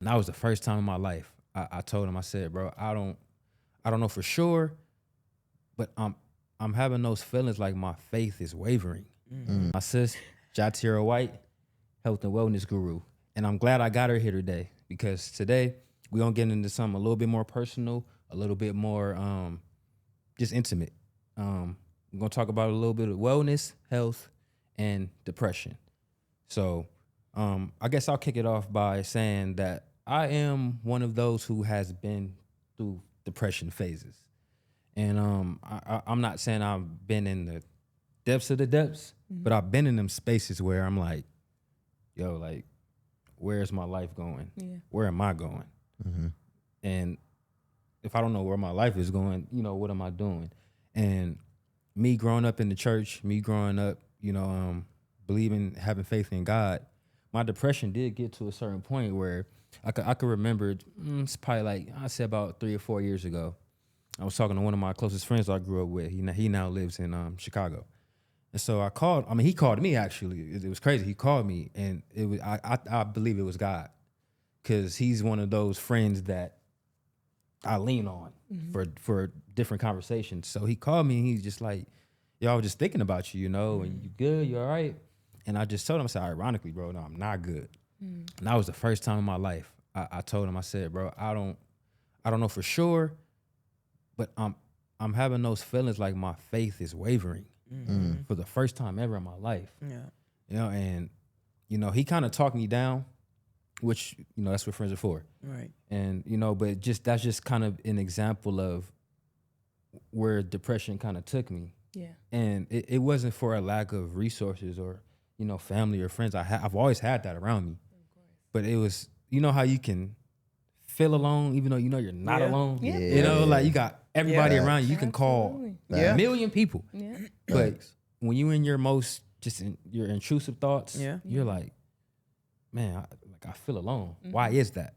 And that was the first time in my life I told him, I said, bro, I don't know for sure, but I'm having those feelings like my faith is wavering. My sis, Jatira White, health and wellness guru. And I'm glad I got her here today, because today we're gonna get into something a little bit more personal, a little bit more just intimate. We're gonna talk about a little bit of wellness, health, and depression. So I guess I'll kick it off by saying that I am one of those who has been through depression phases. And I'm not saying I've been in the depths of the depths, but I've been in them spaces where I'm like, yo, like, where's my life going? Yeah. Where am I going? And if I don't know where my life is going, what am I doing? And me growing up in the church, me growing up, believing, having faith in God, my depression did get to a certain point where I could remember, it's probably like, I said about 3 or 4 years ago, I was talking to one of my closest friends I grew up with. He now lives in Chicago. And so he called me actually. It was crazy. He called me, and it was I believe it was God, because he's one of those friends that I lean on for different conversations. So he called me, and he's just like, yo, I was just thinking about you, and you good, you all right? And I just told him, I said, ironically, bro, no, I'm not good. And that was the first time in my life I told him, I said, bro, I don't know for sure, but I'm having those feelings like my faith is wavering for the first time ever in my life. Yeah. And he kind of talked me down, which that's what friends are for. Right. And but that's just kind of an example of where depression kind of took me. Yeah. And it wasn't for a lack of resources or family or friends. I've always had that around me, but it was how you can feel alone even though you're not alone. Yeah. Like you got everybody Yeah. around you. You can call Absolutely. a million people. Yeah. But when you're in your most your intrusive thoughts, Yeah. you're like, man, I feel alone. Why is that?